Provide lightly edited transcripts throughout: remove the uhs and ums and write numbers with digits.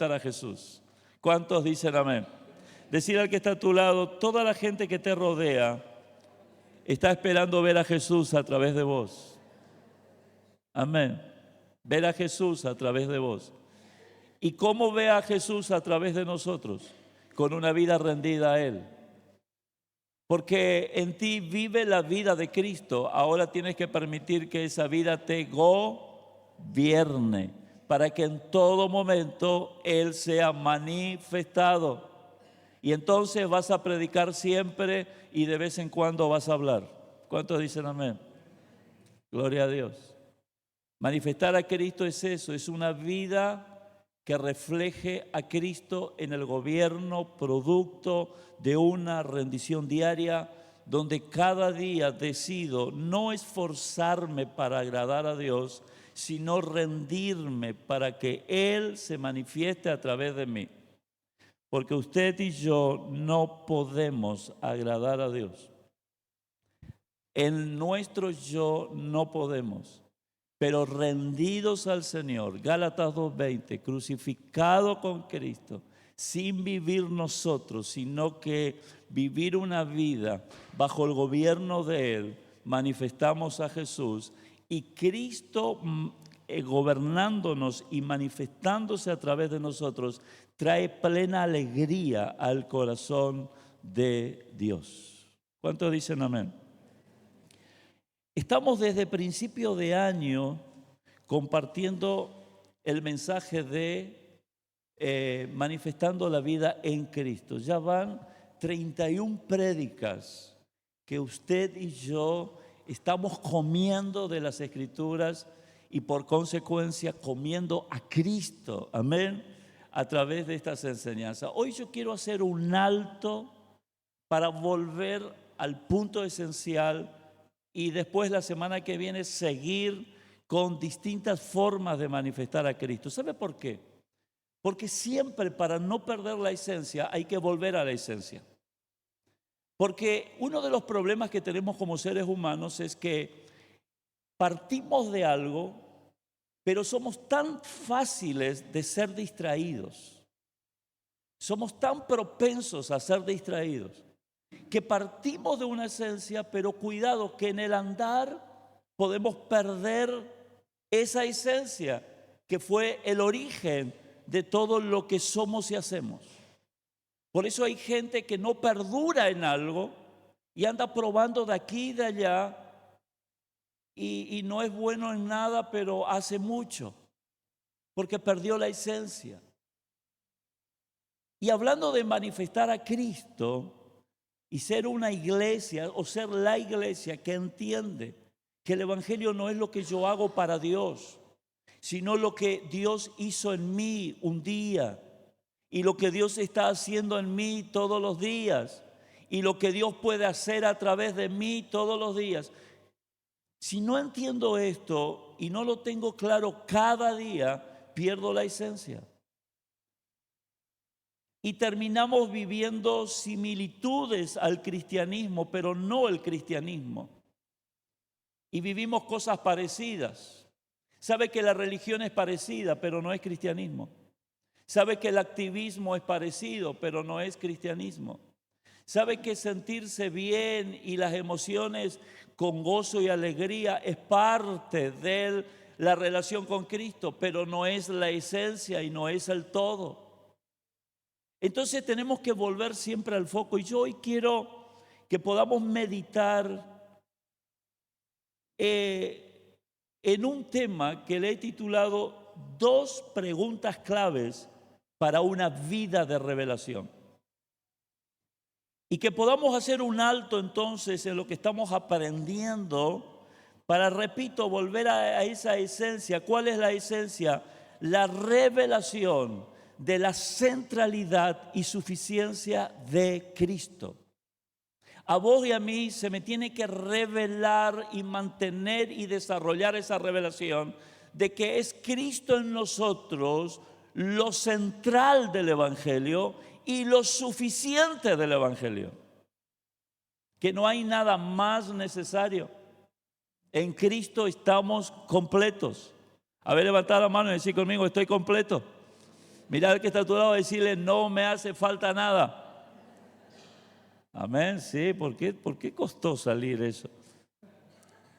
a Jesús. ¿Cuántos dicen amén? Decir al que está a tu lado, toda la gente que te rodea está esperando ver a Jesús a través de vos. Amén. Ver a Jesús a través de vos. ¿Y cómo ve a Jesús a través de nosotros? Con una vida rendida a Él. Porque en ti vive la vida de Cristo. Ahora tienes que permitir que esa vida te gobierne, para que en todo momento Él sea manifestado. Y entonces vas a predicar siempre y de vez en cuando vas a hablar. ¿Cuántos dicen amén? Gloria a Dios. Manifestar a Cristo es eso, es una vida que refleje a Cristo en el gobierno, producto de una rendición diaria, donde cada día decido no esforzarme para agradar a Dios, sino rendirme para que Él se manifieste a través de mí. Porque usted y yo no podemos agradar a Dios. En nuestro yo no podemos. Pero rendidos al Señor, Gálatas 2:20, crucificado con Cristo, sin vivir nosotros, sino que vivir una vida bajo el gobierno de Él, manifestamos a Jesús, y Cristo gobernándonos y manifestándose a través de nosotros, trae plena alegría al corazón de Dios. ¿Cuántos dicen amén? Estamos desde principio de año compartiendo el mensaje de manifestando la vida en Cristo. Ya van 31 prédicas que usted y yo estamos comiendo de las Escrituras y por consecuencia comiendo a Cristo, amén, a través de estas enseñanzas. Hoy yo quiero hacer un alto para volver al punto esencial y después la semana que viene seguir con distintas formas de manifestar a Cristo. ¿Sabe por qué? Porque siempre, para no perder la esencia, hay que volver a la esencia. Porque uno de los problemas que tenemos como seres humanos es que partimos de algo, pero somos tan fáciles de ser distraídos. Somos tan propensos a ser distraídos que partimos de una esencia, pero cuidado que en el andar podemos perder esa esencia que fue el origen de todo lo que somos y hacemos. Por eso hay gente que no perdura en algo y anda probando de aquí y de allá y no es bueno en nada, pero hace mucho porque perdió la esencia. Y hablando de manifestar a Cristo y ser una iglesia o ser la iglesia que entiende que el evangelio no es lo que yo hago para Dios, sino lo que Dios hizo en mí un día y lo que Dios está haciendo en mí todos los días y lo que Dios puede hacer a través de mí todos los días. Si no entiendo esto y no lo tengo claro cada día, pierdo la esencia. Y terminamos viviendo similitudes al cristianismo, pero no el cristianismo. Y vivimos cosas parecidas. Sabe que la religión es parecida, pero no es cristianismo. Sabe que el activismo es parecido, pero no es cristianismo. Sabe que sentirse bien y las emociones con gozo y alegría es parte de la relación con Cristo, pero no es la esencia y no es el todo. Entonces tenemos que volver siempre al foco. Y yo hoy quiero que podamos meditar en un tema que le he titulado 2 preguntas claves para una vida de revelación. Y que podamos hacer un alto entonces en lo que estamos aprendiendo para, repito, volver a esa esencia. ¿Cuál es la esencia? La revelación de la centralidad y suficiencia de Cristo. A vos y a mí se me tiene que revelar y mantener y desarrollar esa revelación de que es Cristo en nosotros lo central del evangelio y lo suficiente del evangelio. Que no hay nada más necesario. En Cristo estamos completos. A ver, levantad la mano y decir conmigo, estoy completo. Mira al que está a tu lado y decirle, no me hace falta nada. Amén, sí, ¿por qué costó salir eso?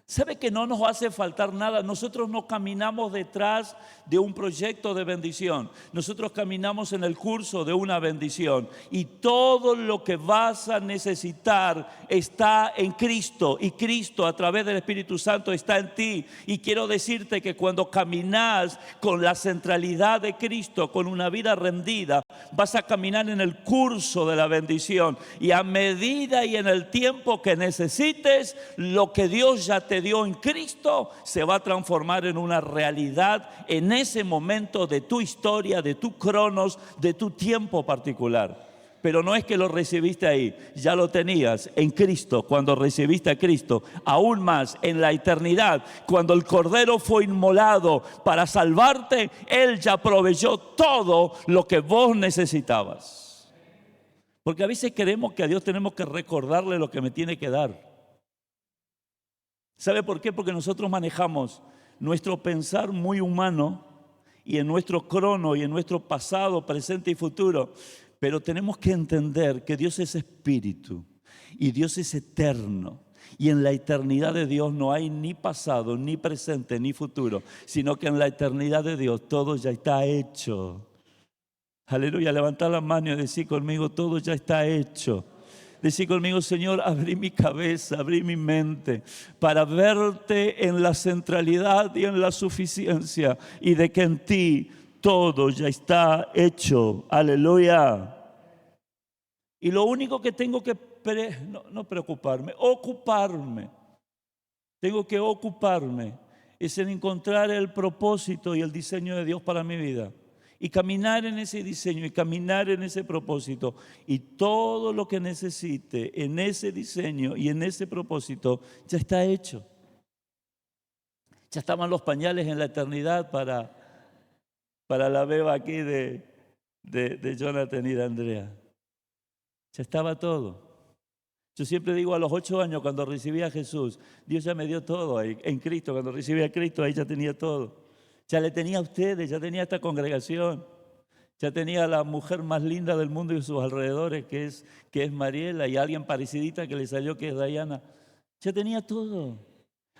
¿Sabe que no nos hace faltar nada? Nosotros no caminamos detrás de un proyecto de bendición. Nosotros caminamos en el curso de una bendición. Y todo lo que vas a necesitar está en Cristo. Y Cristo a través del Espíritu Santo está en ti. Y quiero decirte que cuando caminas con la centralidad de Cristo, con una vida rendida, vas a caminar en el curso de la bendición. Y a medida y en el tiempo que necesites, lo que Dios ya te dio en Cristo se va a transformar en una realidad en ese momento de tu historia, de tu cronos, de tu tiempo particular. Pero no es que lo recibiste ahí, ya lo tenías en Cristo cuando recibiste a Cristo. Aún más, en la eternidad, cuando el Cordero fue inmolado para salvarte, Él ya proveyó todo lo que vos necesitabas. Porque a veces creemos que a Dios tenemos que recordarle lo que me tiene que dar. ¿Sabe por qué? Porque nosotros manejamos nuestro pensar muy humano y en nuestro crono y en nuestro pasado, presente y futuro. Pero tenemos que entender que Dios es espíritu y Dios es eterno. Y en la eternidad de Dios no hay ni pasado, ni presente, ni futuro, sino que en la eternidad de Dios todo ya está hecho. Aleluya, levantar la mano y decir conmigo, todo ya está hecho. Decir conmigo, Señor, abrí mi cabeza, abrí mi mente para verte en la centralidad y en la suficiencia y de que en ti todo ya está hecho. Aleluya. Y lo único que tengo que no preocuparme, ocuparme. Tengo que ocuparme es en encontrar el propósito y el diseño de Dios para mi vida. Y caminar en ese diseño y caminar en ese propósito. Y todo lo que necesite en ese diseño y en ese propósito ya está hecho. Ya estaban los pañales en la eternidad para la beba aquí de Jonathan y de Andrea. Ya estaba todo. Yo siempre digo, a los 8 años cuando recibí a Jesús, Dios ya me dio todo ahí. En Cristo, cuando recibí a Cristo, ahí ya tenía todo. Ya le tenía a ustedes, ya tenía esta congregación, ya tenía a la mujer más linda del mundo y sus alrededores, que es Mariela, y a alguien parecidita que le salió, que es Diana. Ya tenía todo.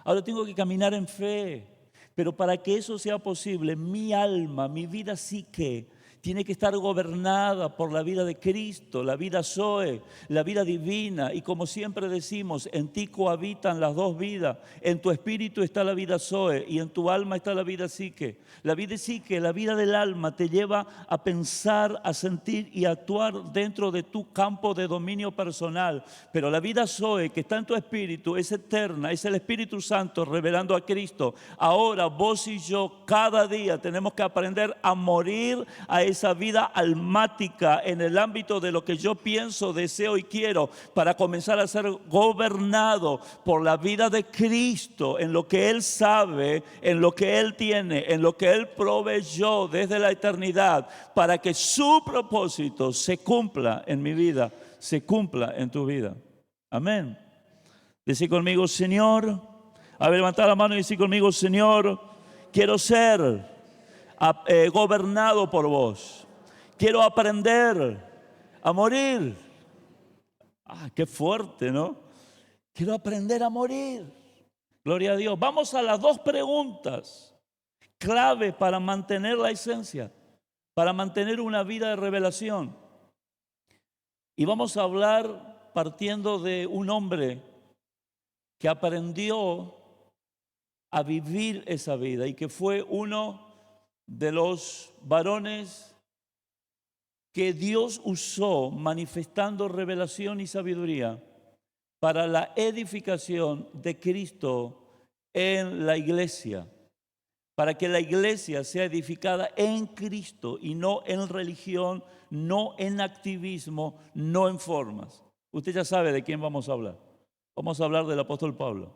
Ahora tengo que caminar en fe, pero para que eso sea posible, mi alma, mi vida psique, tiene que estar gobernada por la vida de Cristo, la vida Zoe, la vida divina. Y como siempre decimos, en ti cohabitan las dos vidas. En tu espíritu está la vida Zoe y en tu alma está la vida psique. La vida psique, la vida del alma, te lleva a pensar, a sentir y a actuar dentro de tu campo de dominio personal. Pero la vida Zoe, que está en tu espíritu, es eterna, es el Espíritu Santo revelando a Cristo. Ahora vos y yo cada día tenemos que aprender a morir a esa vida almática en el ámbito de lo que yo pienso, deseo y quiero, para comenzar a ser gobernado por la vida de Cristo, en lo que Él sabe, en lo que Él tiene, en lo que Él proveyó desde la eternidad, para que su propósito se cumpla en mi vida, se cumpla en tu vida. Amén. Decir conmigo, Señor, a ver, levantar la mano y decir conmigo, Señor, quiero ser gobernado por vos. Quiero aprender a morir. Qué fuerte, ¿no? Quiero aprender a morir. Gloria a Dios. Vamos a las 2 preguntas clave para mantener la esencia, para mantener una vida de revelación. Y vamos a hablar partiendo de un hombre que aprendió a vivir esa vida y que fue uno de los varones que Dios usó manifestando revelación y sabiduría para la edificación de Cristo en la iglesia, para que la iglesia sea edificada en Cristo y no en religión, no en activismo, no en formas. Usted ya sabe de quién vamos a hablar. Vamos a hablar del apóstol Pablo.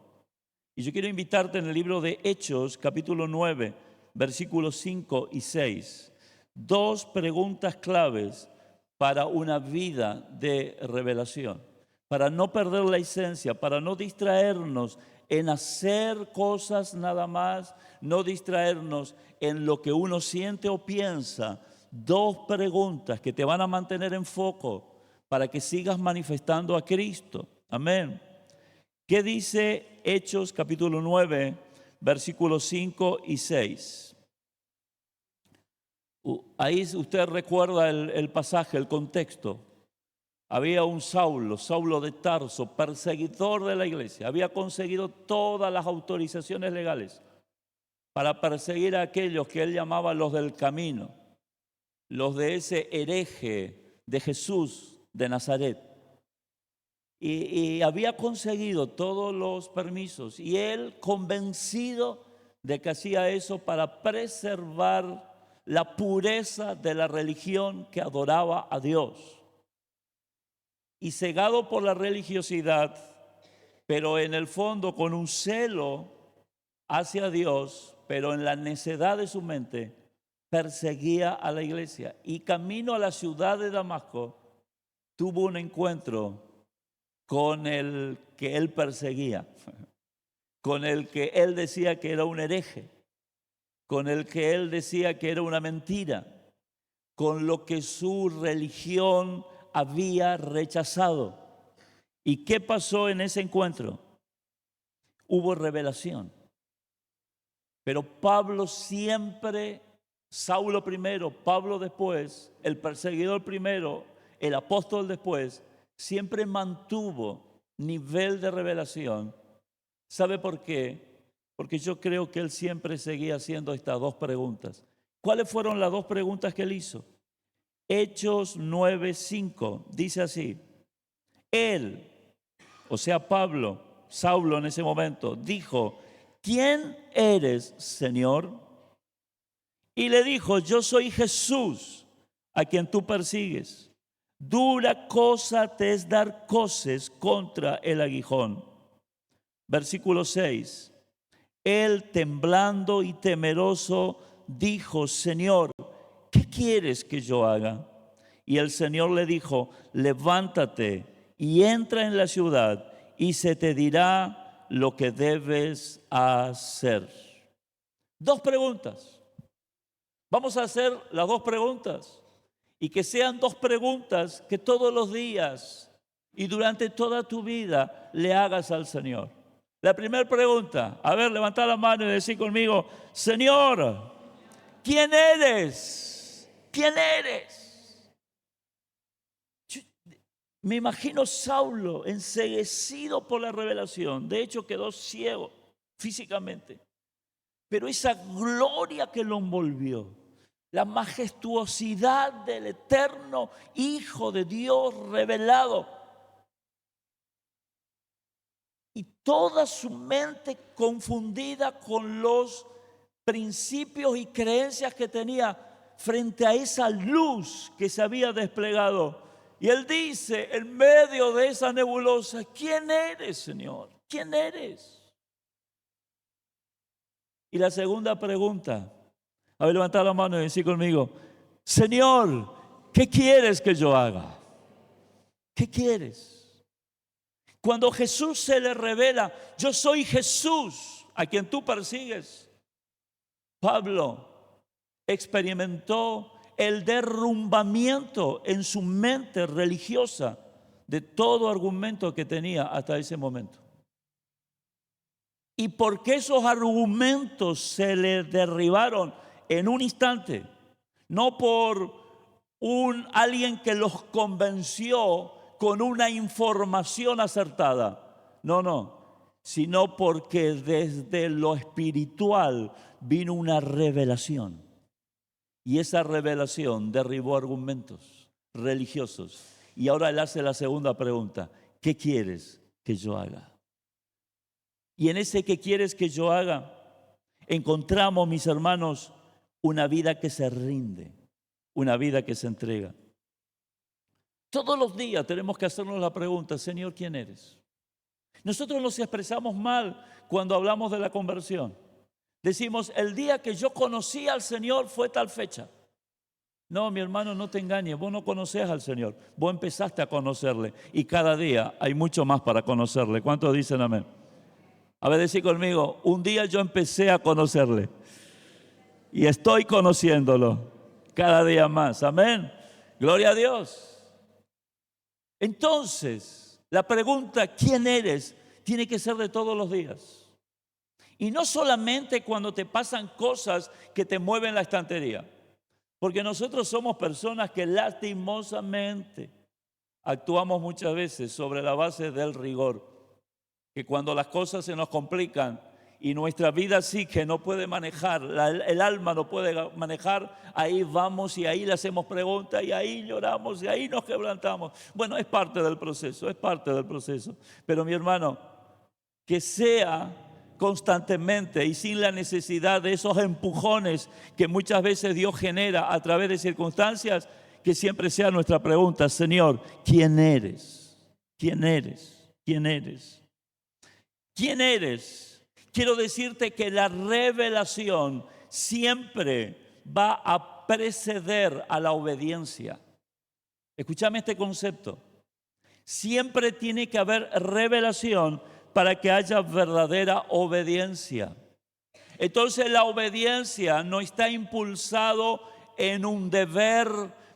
Y yo quiero invitarte en el libro de Hechos, capítulo 9, versículos 5 y 6. 2 preguntas claves para una vida de revelación. Para no perder la esencia, para no distraernos en hacer cosas nada más, no distraernos en lo que uno siente o piensa, 2 preguntas que te van a mantener en foco para que sigas manifestando a Cristo. Amén. ¿Qué dice Hechos capítulo 9, versículos 5 y 6? Ahí usted recuerda el pasaje, el contexto. Había un Saulo de Tarso, perseguidor de la iglesia. Había conseguido todas las autorizaciones legales para perseguir a aquellos que él llamaba los del camino, los de ese hereje de Jesús de Nazaret. Y había conseguido todos los permisos, y él, convencido de que hacía eso para preservar la pureza de la religión que adoraba a Dios. Y cegado por la religiosidad, pero en el fondo con un celo hacia Dios, pero en la necedad de su mente, perseguía a la iglesia. Y camino a la ciudad de Damasco, tuvo un encuentro con el que él perseguía, con el que él decía que era un hereje, con el que él decía que era una mentira, con lo que su religión había rechazado. ¿Y qué pasó en ese encuentro? Hubo revelación. Pero Pablo siempre, Saulo primero, Pablo después, el perseguidor primero, el apóstol después, siempre mantuvo nivel de revelación. ¿Sabe por qué? Porque yo creo que él siempre seguía haciendo estas 2 preguntas. ¿Cuáles fueron las 2 preguntas que él hizo? Hechos 9:5 dice así: él, o sea Pablo, Saulo en ese momento, dijo: ¿quién eres, Señor? Y le dijo: yo soy Jesús, a quien tú persigues. Dura cosa te es dar coces contra el aguijón. Versículo 6. Él, temblando y temeroso, dijo: Señor, ¿qué quieres que yo haga? Y el Señor le dijo: levántate y entra en la ciudad, y se te dirá lo que debes hacer. 2 preguntas. Vamos a hacer las 2 preguntas, y que sean 2 preguntas que todos los días y durante toda tu vida le hagas al Señor. La primera pregunta, a ver, levanta la mano y decir conmigo: Señor, ¿quién eres? ¿Quién eres? Me imagino Saulo enceguecido por la revelación. De hecho, quedó ciego físicamente. Pero esa gloria que lo envolvió, la majestuosidad del eterno Hijo de Dios revelado, y toda su mente confundida con los principios y creencias que tenía frente a esa luz que se había desplegado. Y él dice, en medio de esa nebulosa: ¿quién eres, Señor? ¿Quién eres? Y la segunda pregunta, a ver, levantad la mano y decir conmigo: Señor, ¿qué quieres que yo haga? ¿Qué quieres? Cuando Jesús se le revela: yo soy Jesús, a quien tú persigues, Pablo experimentó el derrumbamiento en su mente religiosa de todo argumento que tenía hasta ese momento. Y porque esos argumentos se le derribaron en un instante, no por alguien que los convenció con una información acertada, no, sino porque desde lo espiritual vino una revelación. Y esa revelación derribó argumentos religiosos. Y ahora él hace la segunda pregunta: ¿qué quieres que yo haga? Y en ese ¿qué quieres que yo haga? Encontramos, mis hermanos, una vida que se rinde, una vida que se entrega. Todos los días tenemos que hacernos la pregunta: Señor, ¿quién eres? Nosotros nos expresamos mal cuando hablamos de la conversión. Decimos: el día que yo conocí al Señor fue tal fecha. No, mi hermano, no te engañes, vos no conocés al Señor, vos empezaste a conocerle, y cada día hay mucho más para conocerle. ¿Cuántos dicen amén? A ver, decid conmigo: un día yo empecé a conocerle y estoy conociéndolo cada día más. Amén. Gloria a Dios. Entonces, la pregunta, ¿quién eres?, tiene que ser de todos los días. Y no solamente cuando te pasan cosas que te mueven la estantería. Porque nosotros somos personas que lastimosamente actuamos muchas veces sobre la base del rigor. Que cuando las cosas se nos complican y nuestra vida sí que no puede manejar, el alma no puede manejar, ahí vamos y ahí le hacemos preguntas y ahí lloramos y ahí nos quebrantamos. Bueno, es parte del proceso, es parte del proceso. Pero mi hermano, que sea constantemente y sin la necesidad de esos empujones que muchas veces Dios genera a través de circunstancias, que siempre sea nuestra pregunta: Señor, ¿quién eres? ¿Quién eres? ¿Quién eres? ¿Quién eres? Quiero decirte que la revelación siempre va a preceder a la obediencia. Escúchame este concepto. Siempre tiene que haber revelación para que haya verdadera obediencia. Entonces la obediencia no está impulsado en un deber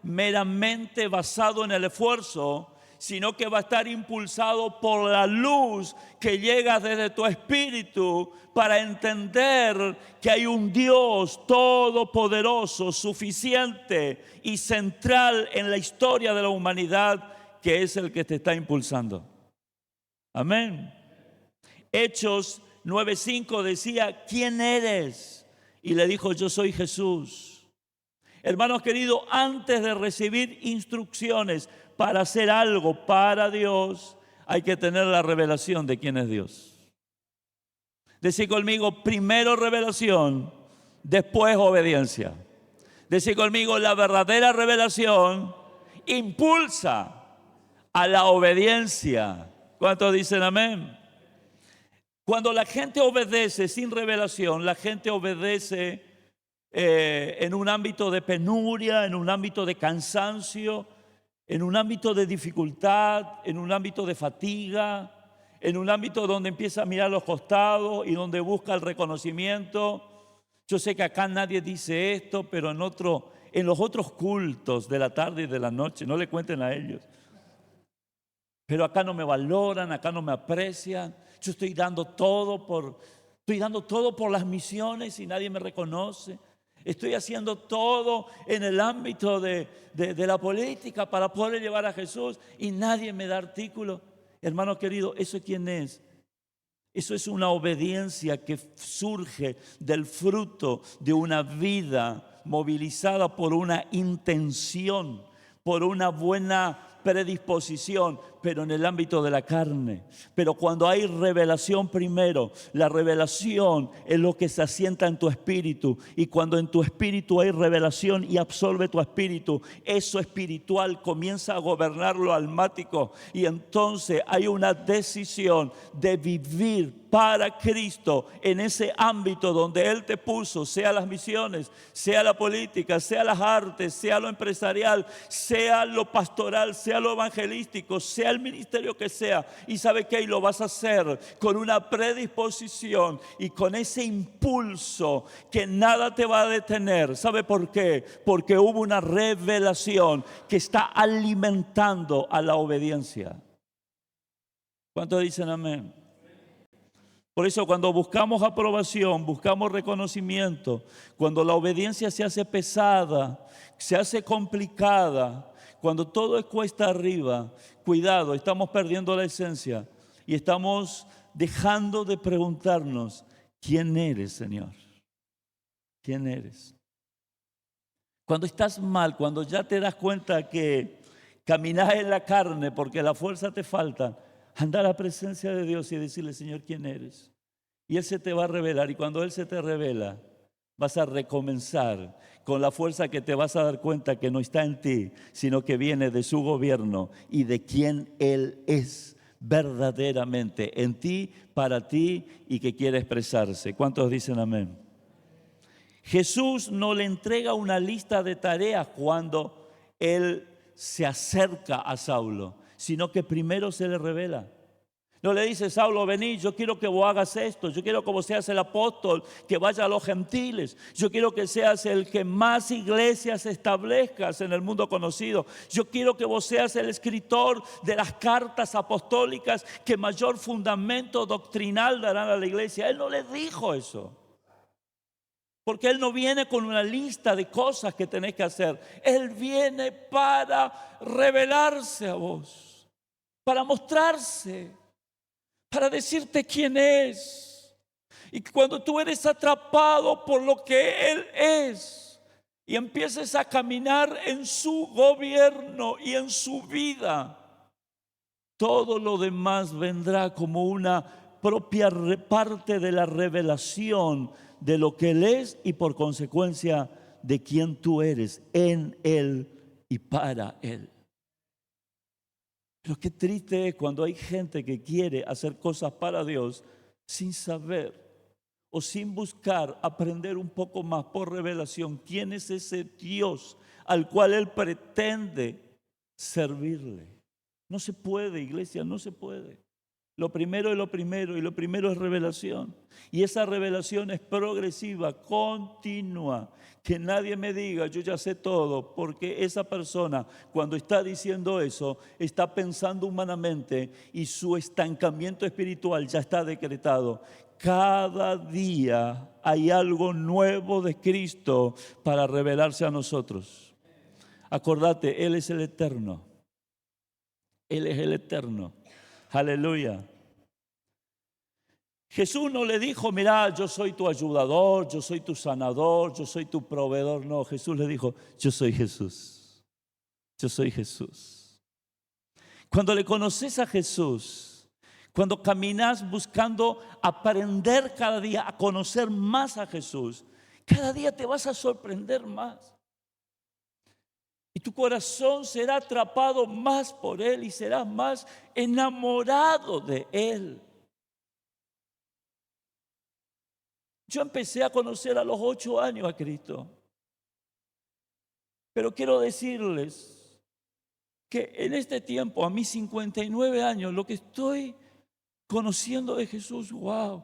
meramente basado en el esfuerzo, sino que va a estar impulsado por la luz que llega desde tu espíritu para entender que hay un Dios todopoderoso, suficiente y central en la historia de la humanidad, que es el que te está impulsando. Amén. Hechos 9:5 decía: ¿quién eres? Y le dijo: yo soy Jesús. Hermanos queridos, antes de recibir instrucciones para hacer algo para Dios, hay que tener la revelación de quién es Dios. Decid conmigo: primero revelación, después obediencia. Decid conmigo: la verdadera revelación impulsa a la obediencia. ¿Cuántos dicen amén? Cuando la gente obedece sin revelación, la gente obedece en un ámbito de penuria, en un ámbito de cansancio, en un ámbito de dificultad, en un ámbito de fatiga, en un ámbito donde empieza a mirar los costados y donde busca el reconocimiento. Yo sé que acá nadie dice esto, pero en los otros cultos de la tarde y de la noche, no le cuenten a ellos. Pero acá no me valoran, acá no me aprecian. Yo estoy dando todo por las misiones y nadie me reconoce. Estoy haciendo todo en el ámbito de la política para poder llevar a Jesús y nadie me da artículo. Hermano querido, ¿eso quién es? Eso es una obediencia que surge del fruto de una vida movilizada por una intención, por una buena predisposición, pero en el ámbito de la carne. Pero cuando hay revelación primero, la revelación es lo que se asienta en tu espíritu, y cuando en tu espíritu hay revelación y absorbe tu espíritu, eso espiritual comienza a gobernar lo almático, y entonces hay una decisión de vivir para Cristo en ese ámbito donde Él te puso, sea las misiones, sea la política, sea las artes, sea lo empresarial, sea lo pastoral, sea lo evangelístico, sea el ministerio que sea. Y sabe que lo vas a hacer con una predisposición y con ese impulso que nada te va a detener. ¿Sabe por qué? Porque hubo una revelación que está alimentando a la obediencia. ¿Cuántos dicen amén? Por eso cuando buscamos aprobación, buscamos reconocimiento, cuando la obediencia se hace pesada, se hace complicada, cuando todo es cuesta arriba, cuidado, estamos perdiendo la esencia y estamos dejando de preguntarnos: ¿quién eres, Señor? ¿Quién eres? Cuando estás mal, cuando ya te das cuenta que caminas en la carne porque la fuerza te falta, anda a la presencia de Dios y decirle: Señor, ¿quién eres? Y Él se te va a revelar, y cuando Él se te revela, vas a recomenzar con la fuerza que te vas a dar cuenta que no está en ti, sino que viene de su gobierno y de quién Él es verdaderamente en ti, para ti, y que quiere expresarse. ¿Cuántos dicen amén? Jesús no le entrega una lista de tareas cuando Él se acerca a Saulo, sino que primero se le revela. No le dice: Saulo, vení, yo quiero que vos hagas esto, yo quiero que vos seas el apóstol que vaya a los gentiles, yo quiero que seas el que más iglesias establezcas en el mundo conocido, yo quiero que vos seas el escritor de las cartas apostólicas que mayor fundamento doctrinal darán a la iglesia. Él no le dijo eso, porque Él no viene con una lista de cosas que tenés que hacer. Él viene para revelarse a vos, para mostrarse, para decirte quién es. Y cuando tú eres atrapado por lo que Él es y empieces a caminar en su gobierno y en su vida, todo lo demás vendrá como una propia parte de la revelación de lo que Él es y por consecuencia de quién tú eres en Él y para Él. Pero qué triste es cuando hay gente que quiere hacer cosas para Dios sin saber o sin buscar aprender un poco más por revelación quién es ese Dios al cual Él pretende servirle. No se puede, iglesia, no se puede. Lo primero es lo primero, y lo primero es revelación. Y esa revelación es progresiva, continua. Que nadie me diga: yo ya sé todo, porque esa persona, cuando está diciendo eso, está pensando humanamente y su estancamiento espiritual ya está decretado. Cada día hay algo nuevo de Cristo para revelarse a nosotros. Acordate, Él es el eterno. Él es el eterno. Aleluya. Jesús no le dijo: mira, yo soy tu ayudador, yo soy tu sanador, yo soy tu proveedor. No, Jesús le dijo: yo soy Jesús. Yo soy Jesús. Cuando le conoces a Jesús, cuando caminas buscando aprender cada día a conocer más a Jesús, cada día te vas a sorprender más. Y tu corazón será atrapado más por Él y serás más enamorado de Él. Yo empecé a conocer a los 8 años a Cristo. Pero quiero decirles que en este tiempo, a mis 59 años, lo que estoy conociendo de Jesús, wow,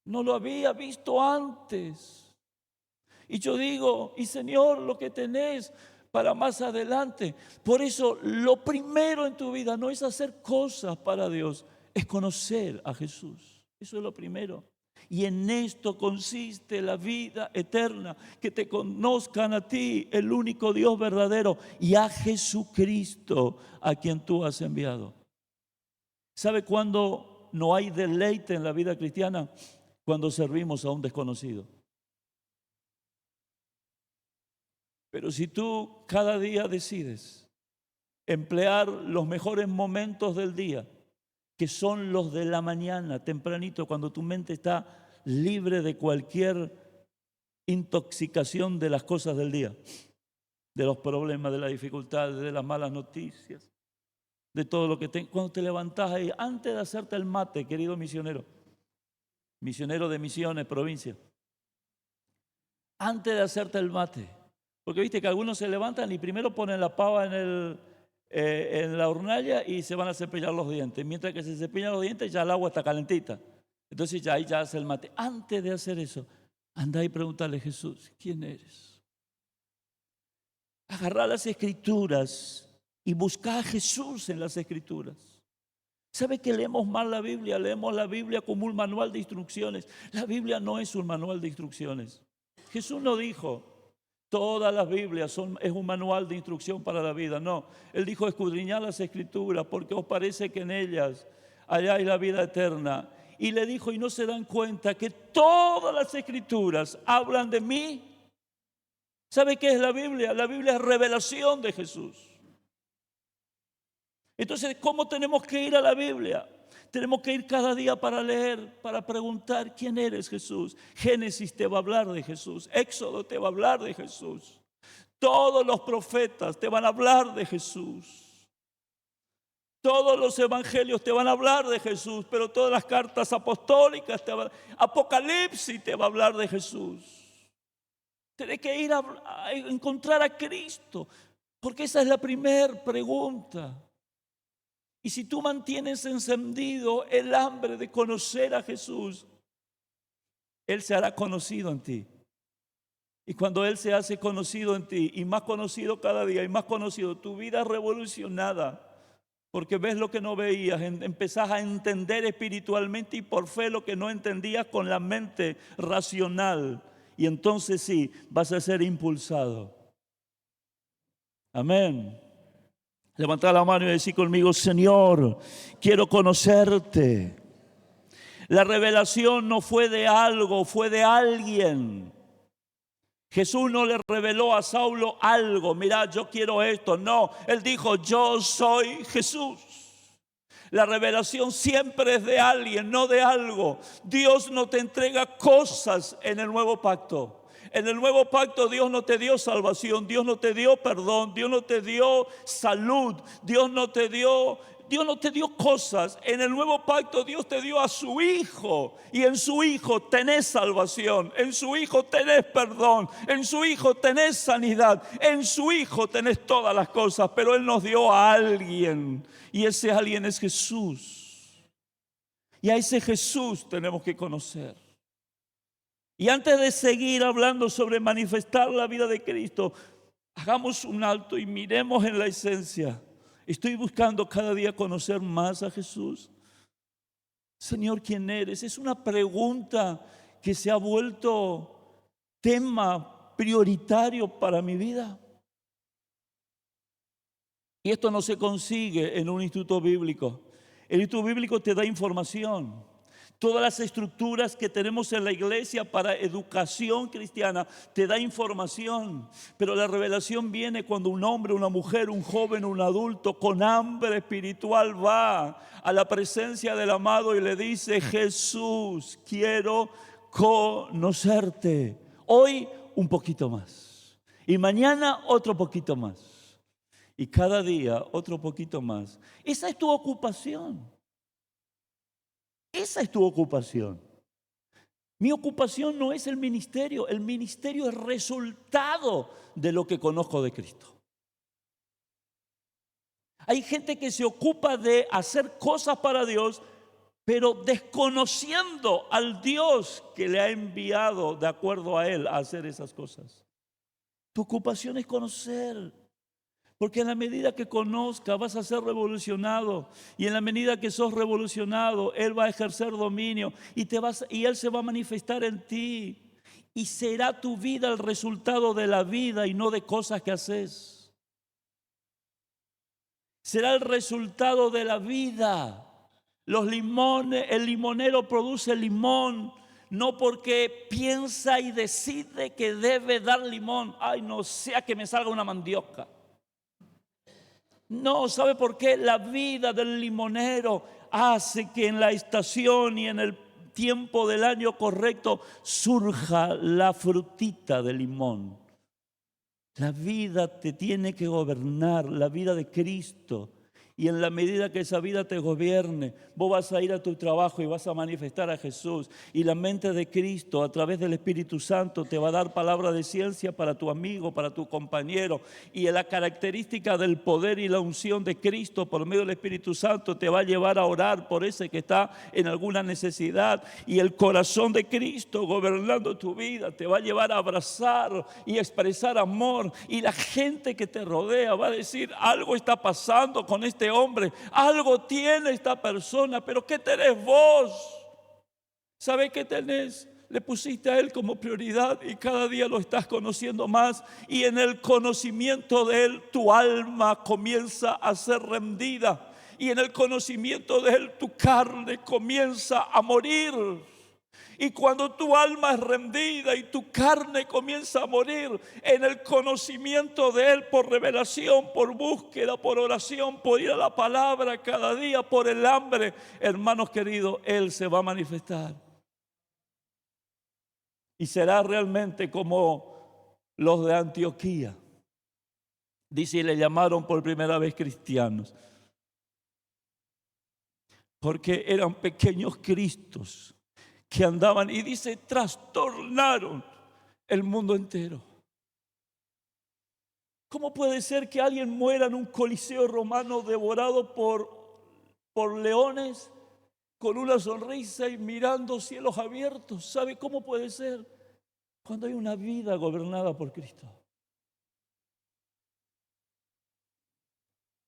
no lo había visto antes. Y yo digo: y Señor, lo que tenés para más adelante. Por eso lo primero en tu vida no es hacer cosas para Dios, es conocer a Jesús. Eso es lo primero. Y en esto consiste la vida eterna, que te conozcan a ti, el único Dios verdadero, y a Jesucristo, a quien tú has enviado. ¿Sabe cuándo no hay deleite en la vida cristiana? Cuando servimos a un desconocido. Pero si tú cada día decides emplear los mejores momentos del día, que son los de la mañana, tempranito, cuando tu mente está libre de cualquier intoxicación de las cosas del día, de los problemas, de las dificultades, de las malas noticias, de todo lo que cuando te levantás ahí, antes de hacerte el mate, querido misionero de Misiones, provincia, antes de hacerte el mate, porque viste que algunos se levantan y primero ponen la pava en la hornalla y se van a cepillar los dientes. Mientras que se cepillan los dientes, ya el agua está calentita. Entonces ya ahí ya hace el mate. Antes de hacer eso, anda y preguntarle: Jesús, ¿quién eres? Agarrá las escrituras y busca a Jesús en las escrituras. ¿Sabe que leemos mal la Biblia? Leemos la Biblia como un manual de instrucciones. La Biblia no es un manual de instrucciones. Jesús no dijo: todas las Biblias es un manual de instrucción para la vida. No, Él dijo: escudriñad las escrituras porque os parece que en ellas allá hay la vida eterna. Y le dijo: y no se dan cuenta que todas las escrituras hablan de mí. ¿Sabe qué es la Biblia? La Biblia es revelación de Jesús. Entonces, ¿cómo tenemos que ir a la Biblia? Tenemos que ir cada día para leer, para preguntar: ¿quién eres, Jesús? Génesis te va a hablar de Jesús. Éxodo te va a hablar de Jesús. Todos los profetas te van a hablar de Jesús. Todos los evangelios te van a hablar de Jesús, pero todas las cartas apostólicas Apocalipsis te va a hablar de Jesús. Tienes que ir a encontrar a Cristo, porque esa es la primera pregunta. Y si tú mantienes encendido el hambre de conocer a Jesús, Él se hará conocido en ti. Y cuando Él se hace conocido en ti, y más conocido cada día, y más conocido, tu vida es revolucionada. Porque ves lo que no veías, empezás a entender espiritualmente y por fe lo que no entendías con la mente racional. Y entonces sí, vas a ser impulsado. Amén. Levanta la mano y decir conmigo: Señor, quiero conocerte. La revelación no fue de algo, fue de alguien. Jesús no le reveló a Saulo algo. Mira, yo quiero esto. No, Él dijo: yo soy Jesús. La revelación siempre es de alguien, no de algo. Dios no te entrega cosas en el nuevo pacto. En el nuevo pacto Dios no te dio salvación, Dios no te dio perdón, Dios no te dio salud, Dios no te dio cosas. En el nuevo pacto Dios te dio a su Hijo, y en su Hijo tenés salvación, en su Hijo tenés perdón, en su Hijo tenés sanidad, en su Hijo tenés todas las cosas. Pero Él nos dio a alguien, y ese alguien es Jesús. Y a ese Jesús tenemos que conocer. Y antes de seguir hablando sobre manifestar la vida de Cristo, hagamos un alto y miremos en la esencia. Estoy buscando cada día conocer más a Jesús. Señor, ¿quién eres? Es una pregunta que se ha vuelto tema prioritario para mi vida. Y esto no se consigue en un instituto bíblico. El instituto bíblico te da información. Todas las estructuras que tenemos en la iglesia para educación cristiana te da información. Pero la revelación viene cuando un hombre, una mujer, un joven, un adulto con hambre espiritual va a la presencia del amado y le dice: Jesús, quiero conocerte. Hoy un poquito más. Y mañana otro poquito más. Y cada día otro poquito más. Esa es tu ocupación. Esa es tu ocupación. Mi ocupación no es el ministerio es resultado de lo que conozco de Cristo. Hay gente que se ocupa de hacer cosas para Dios, pero desconociendo al Dios que le ha enviado de acuerdo a Él a hacer esas cosas. Tu ocupación es conocer. Porque en la medida que conozcas vas a ser revolucionado. Y en la medida que sos revolucionado, Él va a ejercer dominio. Y Él se va a manifestar en ti. Y será tu vida el resultado de la vida y no de cosas que haces. Será el resultado de la vida. Los limones, el limonero produce limón, no porque piensa y decide que debe dar limón. Ay, no sea que me salga una mandioca. No, ¿sabe por qué? La vida del limonero hace que en la estación y en el tiempo del año correcto surja la frutita de limón. La vida te tiene que gobernar, la vida de Cristo. Y en la medida que esa vida te gobierne, vos vas a ir a tu trabajo y vas a manifestar a Jesús. Y la mente de Cristo, a través del Espíritu Santo, te va a dar palabra de ciencia para tu amigo, para tu compañero. Y la característica del poder y la unción de Cristo por medio del Espíritu Santo te va a llevar a orar por ese que está en alguna necesidad. Y el corazón de Cristo gobernando tu vida te va a llevar a abrazar y expresar amor. Y la gente que te rodea va a decir: algo está pasando con este hombre, algo tiene esta persona, pero ¿qué tenés vos? ¿Sabés qué tenés? Le pusiste a Él como prioridad y cada día lo estás conociendo más, y en el conocimiento de Él tu alma comienza a ser rendida, y en el conocimiento de Él tu carne comienza a morir. Y cuando tu alma es rendida y tu carne comienza a morir, en el conocimiento de Él, por revelación, por búsqueda, por oración, por ir a la palabra cada día, por el hambre, hermanos queridos, Él se va a manifestar. Y será realmente como los de Antioquía. Dice, y le llamaron por primera vez cristianos, porque eran pequeños Cristos que andaban, y dice, trastornaron el mundo entero. ¿Cómo puede ser que alguien muera en un coliseo romano devorado por por leones con una sonrisa y mirando cielos abiertos. ¿Sabe cómo puede ser? Cuando hay una vida gobernada por Cristo.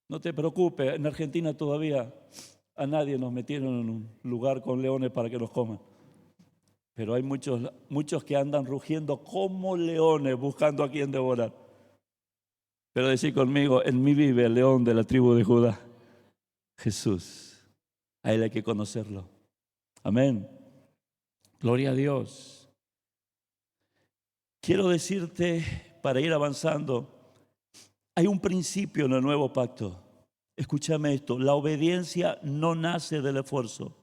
No te preocupes, en Argentina todavía a nadie nos metieron en un lugar con leones para que nos coman. Pero hay muchos que andan rugiendo como leones buscando a quien devorar. Pero decir conmigo, en mí vive el león de la tribu de Judá, Jesús. A Él hay que conocerlo. Amén. Gloria a Dios. Quiero decirte, para ir avanzando, hay un principio en el nuevo pacto. Escúchame esto, la obediencia no nace del esfuerzo,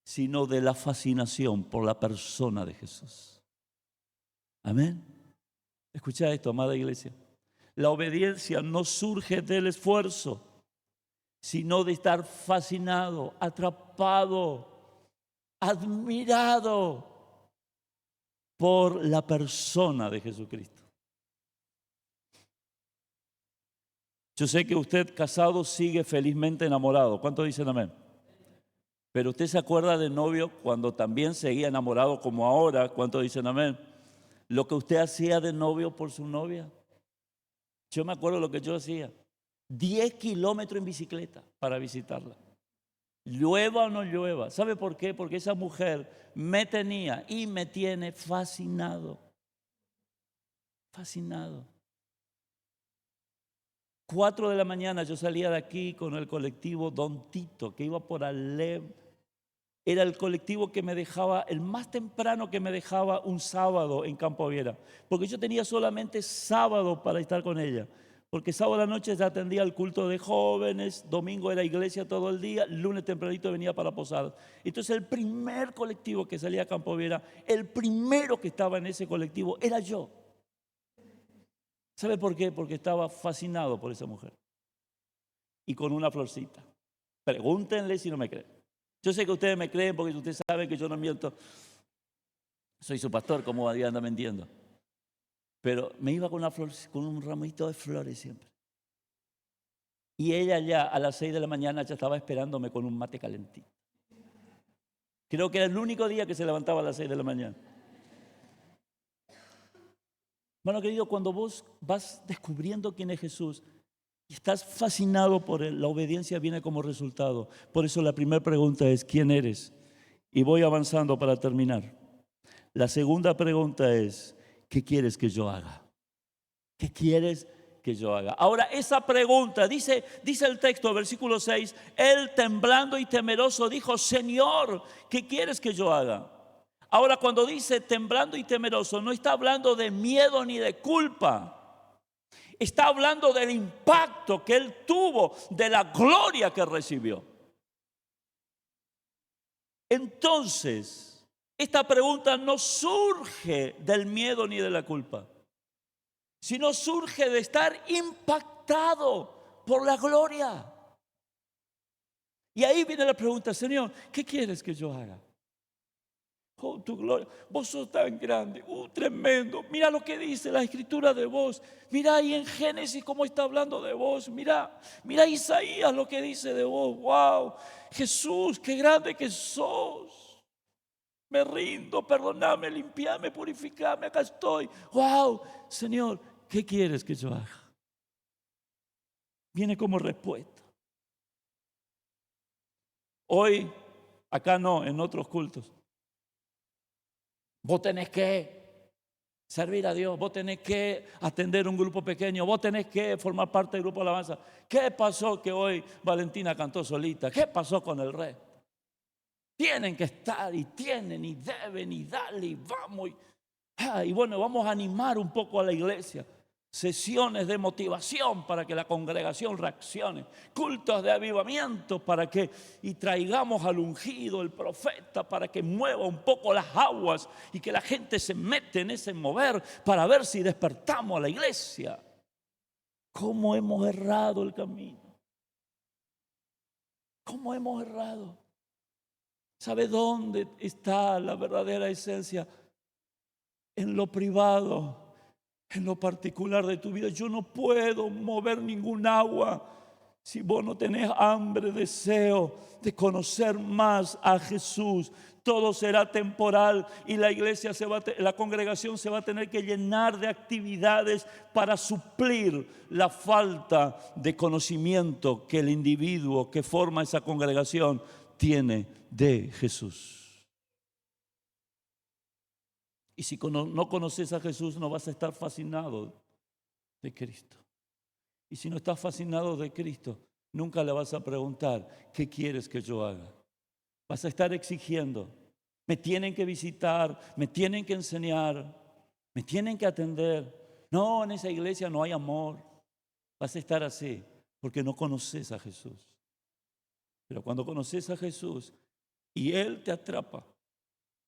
sino de la fascinación por la persona de Jesús. Amén. Escucha esto, amada iglesia. La obediencia no surge del esfuerzo, sino de estar fascinado, atrapado, admirado por la persona de Jesucristo. Yo sé que usted casado sigue felizmente enamorado. ¿Cuántos dicen amén? Pero usted se acuerda de novio cuando también seguía enamorado como ahora. ¿Cuántos dicen amén? Lo que usted hacía de novio por su novia. Yo me acuerdo lo que yo hacía. 10 kilómetros en bicicleta para visitarla. Llueva o no llueva. ¿Sabe por qué? Porque esa mujer me tenía y me tiene fascinado. Fascinado. 4 de la mañana yo salía de aquí con el colectivo Don Tito, que iba por Alem. Era el colectivo que me dejaba, el más temprano que me dejaba un sábado en Campo Viera, porque yo tenía solamente sábado para estar con ella, porque sábado a la noche ya atendía el culto de jóvenes, domingo era iglesia todo el día, lunes tempranito venía para Posadas. Entonces el primer colectivo que salía a Campo Viera, el primero que estaba en ese colectivo era yo. ¿Sabe por qué? Porque estaba fascinado por esa mujer. Y con una florcita. Pregúntenle si no me creen. Yo sé que ustedes me creen porque ustedes saben que yo no miento. Soy su pastor, como anda mintiendo. Pero me iba con una flor, con un ramito de flores siempre. Y ella ya a las 6 de la mañana ya estaba esperándome con un mate calentito. Creo que era el único día que se levantaba a las 6 de la mañana. Bueno, querido, cuando vos vas descubriendo quién es Jesús y estás fascinado por Él, la obediencia viene como resultado. Por eso la primera pregunta es, ¿quién eres? Y voy avanzando para terminar. La segunda pregunta es, ¿qué quieres que yo haga? ¿Qué quieres que yo haga? Ahora, esa pregunta, dice el texto, versículo 6, él temblando y temeroso dijo, Señor, ¿qué quieres que yo haga? Ahora, cuando dice temblando y temeroso, no está hablando de miedo ni de culpa. Está hablando del impacto que él tuvo, de la gloria que recibió. Entonces, esta pregunta no surge del miedo ni de la culpa, sino surge de estar impactado por la gloria. Y ahí viene la pregunta, Señor, ¿qué quieres que yo haga? Oh, tu gloria, vos sos tan grande, tremendo. Mira lo que dice la escritura de vos. Mira ahí en Génesis cómo está hablando de vos. Mira Isaías lo que dice de vos. Wow, Jesús, qué grande que sos. Me rindo, perdóname, limpiame, purificame, acá estoy. Wow, Señor, ¿qué quieres que yo haga? Viene como respuesta. Hoy, acá no, en otros cultos. Vos tenés que servir a Dios, vos tenés que atender un grupo pequeño, vos tenés que formar parte del grupo de alabanza. ¿Qué pasó que hoy Valentina cantó solita? ¿Qué pasó con el rey? Tienen que estar y tienen y deben y dale y vamos. Y bueno, vamos a animar un poco a la iglesia. Sesiones de motivación para que la congregación reaccione, cultos de avivamiento para que y traigamos al ungido, el profeta, para que mueva un poco las aguas y que la gente se mete en ese mover para ver si despertamos a la iglesia. ¿Cómo hemos errado el camino? ¿Cómo hemos errado? ¿Sabe dónde está la verdadera esencia? En lo privado, en lo particular de tu vida. Yo no puedo mover ningún agua si vos no tenés hambre, deseo de conocer más a Jesús, todo será temporal y la iglesia la congregación se va a tener que llenar de actividades para suplir la falta de conocimiento que el individuo que forma esa congregación tiene de Jesús. Y si no conoces a Jesús, no vas a estar fascinado de Cristo. Y si no estás fascinado de Cristo, nunca le vas a preguntar, ¿qué quieres que yo haga? Vas a estar exigiendo, me tienen que visitar, me tienen que enseñar, me tienen que atender. No, en esa iglesia no hay amor. Vas a estar así porque no conoces a Jesús. Pero cuando conoces a Jesús y Él te atrapa,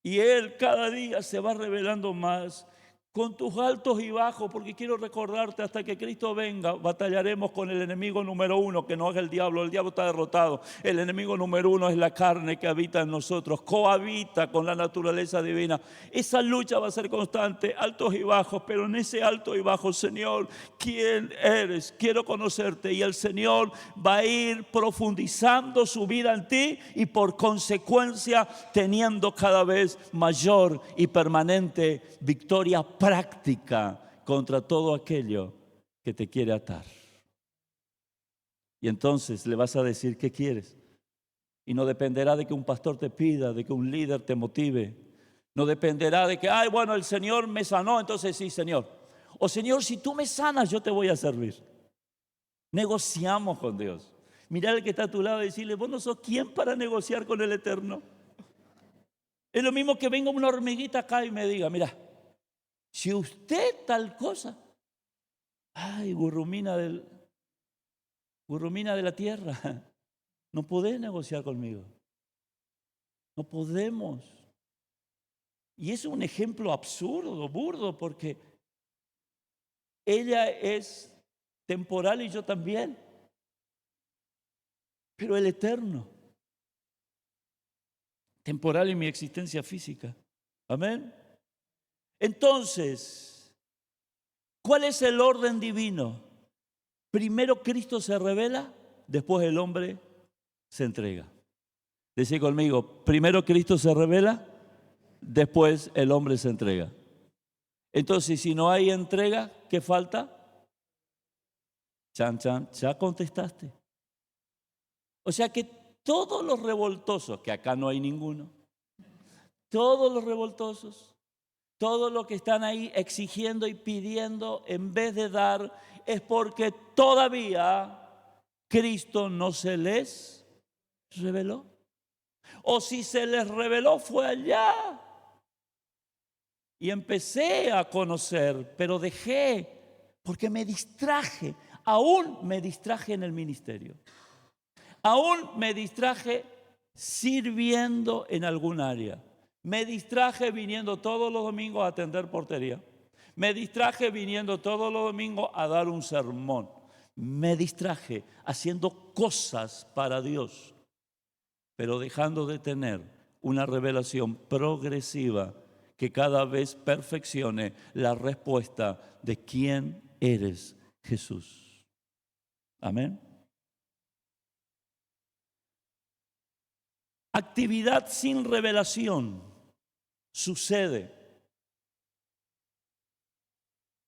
y Él cada día se va revelando más con tus altos y bajos, porque quiero recordarte, hasta que Cristo venga, batallaremos con el enemigo número uno, que no es el diablo está derrotado. El enemigo número uno es la carne que habita en nosotros, cohabita con la naturaleza divina. Esa lucha va a ser constante, altos y bajos, pero en ese alto y bajo, Señor, ¿quién eres? Quiero conocerte, y el Señor va a ir profundizando su vida en ti y por consecuencia teniendo cada vez mayor y permanente victoria práctica contra todo aquello que te quiere atar. Y entonces le vas a decir qué quieres. Y no dependerá de que un pastor te pida, de que un líder te motive. No dependerá de que, bueno, el Señor me sanó, entonces sí, Señor. O Señor, si tú me sanas, yo te voy a servir. Negociamos con Dios. Mirá al que está a tu lado y decirle, vos no sos quién para negociar con el Eterno. Es lo mismo que venga una hormiguita acá y me diga, mira, si usted tal cosa, gurrumina de la tierra, no podés negociar conmigo. No podemos. Y es un ejemplo absurdo, burdo, porque ella es temporal y yo también. Pero el Eterno, temporal en mi existencia física. Amén. Entonces, ¿cuál es el orden divino? Primero Cristo se revela, después el hombre se entrega. Dice conmigo, primero Cristo se revela, después el hombre se entrega. Entonces, si no hay entrega, ¿qué falta? Chan, chan, ya contestaste. O sea que todos los revoltosos, que acá no hay ninguno, todos los revoltosos, todos los que están ahí exigiendo y pidiendo en vez de dar, es porque todavía Cristo no se les reveló. O si se les reveló fue allá. Y empecé a conocer, pero dejé, porque me distraje. Aún me distraje en el ministerio. Aún me distraje sirviendo en algún área. Me distraje viniendo todos los domingos a atender portería. Me distraje viniendo todos los domingos a dar un sermón. Me distraje haciendo cosas para Dios, pero dejando de tener una revelación progresiva que cada vez perfeccione la respuesta de quién eres, Jesús. Amén. Actividad sin revelación sucede.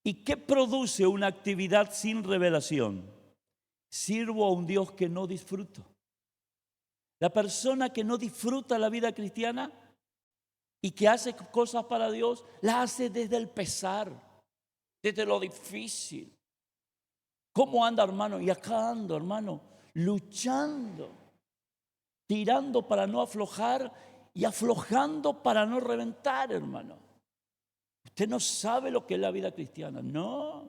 ¿Y qué produce una actividad sin revelación? Sirvo a un Dios que no disfruto. La persona que no disfruta la vida cristiana y que hace cosas para Dios, la hace desde el pesar, desde lo difícil. ¿Cómo anda, hermano? Y acá ando, hermano, luchando, tirando para no aflojar y aflojando para no reventar, hermano. Usted no sabe lo que es la vida cristiana. No,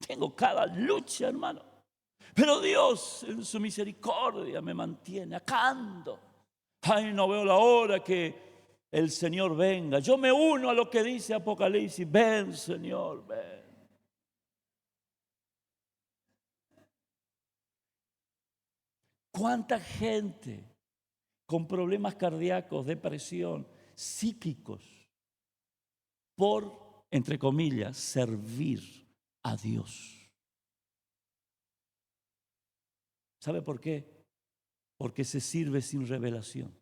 tengo cada lucha, hermano. Pero Dios en su misericordia me mantiene. Acá ando. No veo la hora que el Señor venga. Yo me uno a lo que dice Apocalipsis. Ven, Señor, ven. ¿Cuánta gente con problemas cardíacos, depresión, psíquicos, por, entre comillas, servir a Dios? ¿Sabe por qué? Porque se sirve sin revelación.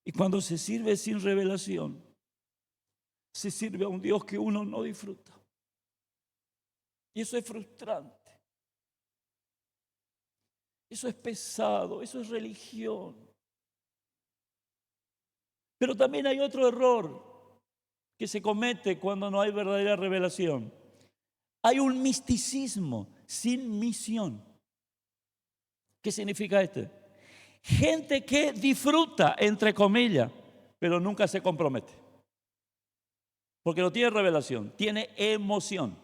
Y cuando se sirve sin revelación, se sirve a un Dios que uno no disfruta. Y eso es frustrante. Eso es pesado, eso es religión. Pero también hay otro error que se comete cuando no hay verdadera revelación. Hay un misticismo sin misión. ¿Qué significa esto? Gente que disfruta, entre comillas, pero nunca se compromete. Porque no tiene revelación, tiene emoción.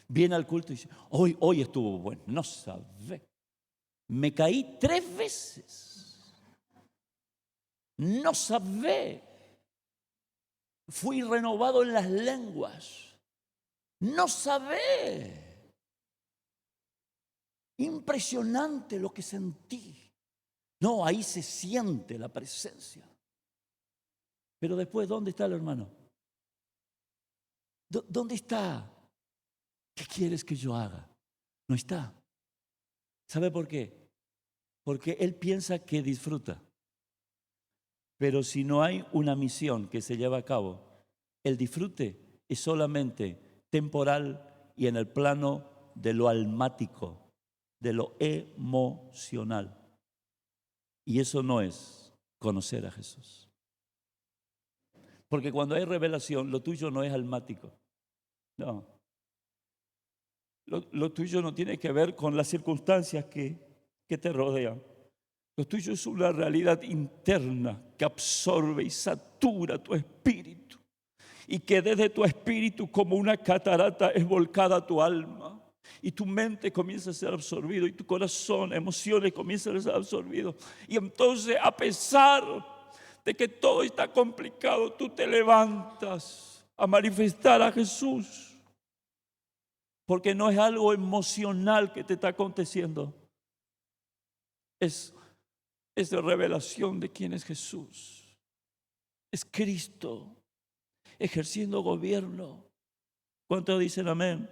Viene al culto y dice, hoy estuvo bueno, no sabe. Me caí 3 veces. No sabe. Fui renovado en las lenguas. No sabe. Impresionante lo que sentí. No, ahí se siente la presencia. Pero después, ¿dónde está el hermano? ¿Dónde está? ¿Qué quieres que yo haga? No está. ¿Sabe por qué? Porque él piensa que disfruta. Pero si no hay una misión que se lleva a cabo, el disfrute es solamente temporal y en el plano de lo almático, de lo emocional. Y eso no es conocer a Jesús. Porque cuando hay revelación, lo tuyo no es almático. No. Lo tuyo no tiene que ver con las circunstancias que te rodean. Lo tuyo es una realidad interna que absorbe y satura tu espíritu. Y que desde tu espíritu como una catarata es volcada a tu alma. Y tu mente comienza a ser absorbido y tu corazón, emociones comienzan a ser absorbidos. Y entonces, a pesar de que todo está complicado, tú te levantas a manifestar a Jesús. Porque no es algo emocional que te está aconteciendo. Es de revelación de quién es Jesús. Es Cristo ejerciendo gobierno. ¿Cuántos dicen amén?